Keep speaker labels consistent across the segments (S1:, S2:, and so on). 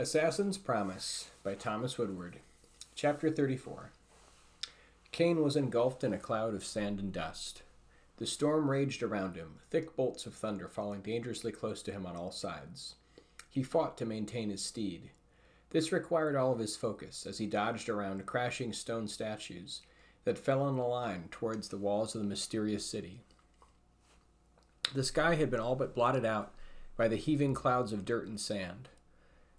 S1: Assassin's Promise by Thomas Woodward. Chapter 34. Cain was engulfed in a cloud of sand and dust. The storm raged around him, thick bolts of thunder falling dangerously close to him on all sides. He fought to maintain his steed. This required all of his focus as he dodged around crashing stone statues that fell in a line towards the walls of the mysterious city. The sky had been all but blotted out by the heaving clouds of dirt and sand.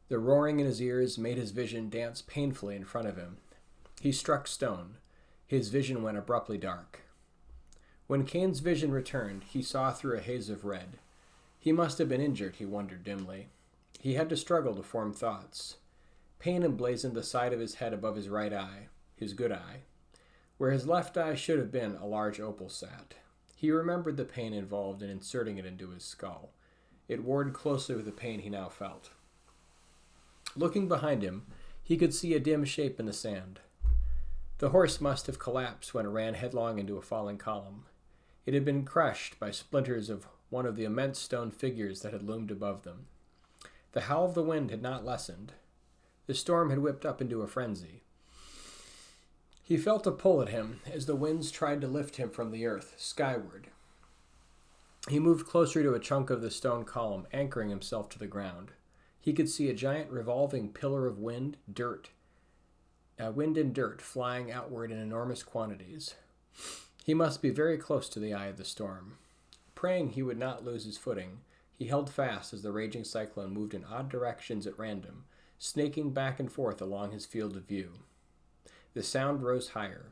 S1: The roaring in his ears made his vision dance painfully in front of him. He struck stone. His vision went abruptly dark. When Cain's vision returned, he saw through a haze of red. He must have been injured, he wondered dimly. He had to struggle to form thoughts. Pain emblazoned the side of his head above his right eye, his good eye. Where his left eye should have been, a large opal sat. He remembered the pain involved in inserting it into his skull. It warred closely with the pain he now felt. Looking behind him, he could see a dim shape in the sand. The horse must have collapsed when it ran headlong into a falling column. It had been crushed by splinters of one of the immense stone figures that had loomed above them. The howl of the wind had not lessened. The storm had whipped up into a frenzy. He felt a pull at him as the winds tried to lift him from the earth, skyward. He moved closer to a chunk of the stone column, anchoring himself to the ground. He could see a giant revolving pillar of wind and dirt flying outward in enormous quantities. He must be very close to the eye of the storm. Praying he would not lose his footing, he held fast as the raging cyclone moved in odd directions at random, snaking back and forth along his field of view. The sound rose higher.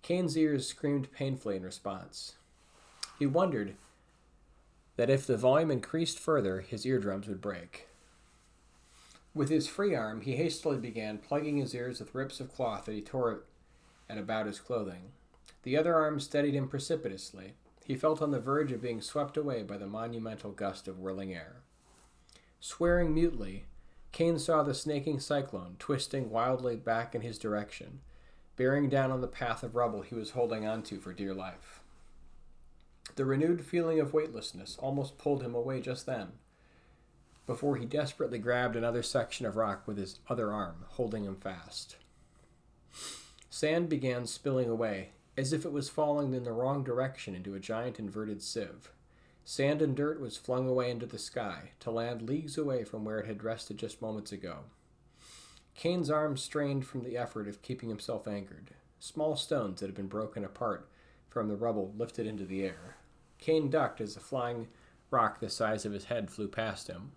S1: Cain's ears screamed painfully in response. He wondered that if the volume increased further, his eardrums would break. With his free arm, he hastily began plugging his ears with rips of cloth that he tore at about his clothing. The other arm steadied him precipitously. He felt on the verge of being swept away by the monumental gust of whirling air. Swearing mutely, Cain saw the snaking cyclone twisting wildly back in his direction, bearing down on the path of rubble he was holding onto for dear life. The renewed feeling of weightlessness almost pulled him away just then, before he desperately grabbed another section of rock with his other arm, holding him fast. Sand began spilling away, as if it was falling in the wrong direction into a giant inverted sieve. Sand and dirt was flung away into the sky, to land leagues away from where it had rested just moments ago. Cain's arm strained from the effort of keeping himself anchored. Small stones that had been broken apart from the rubble lifted into the air. Cain ducked as a flying rock the size of his head flew past him.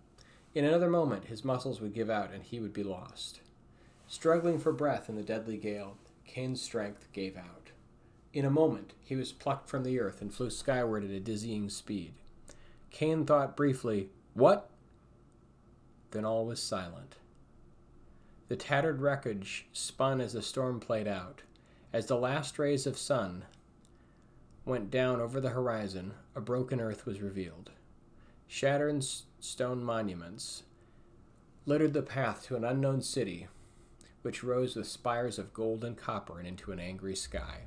S1: In another moment, his muscles would give out and he would be lost. Struggling for breath in the deadly gale, Cain's strength gave out. In a moment, he was plucked from the earth and flew skyward at a dizzying speed. Cain thought briefly, "What?" Then all was silent. The tattered wreckage spun as the storm played out. As the last rays of sun went down over the horizon, a broken earth was revealed. Shattered stone monuments littered the path to an unknown city, which rose with spires of gold and copper and into an angry sky.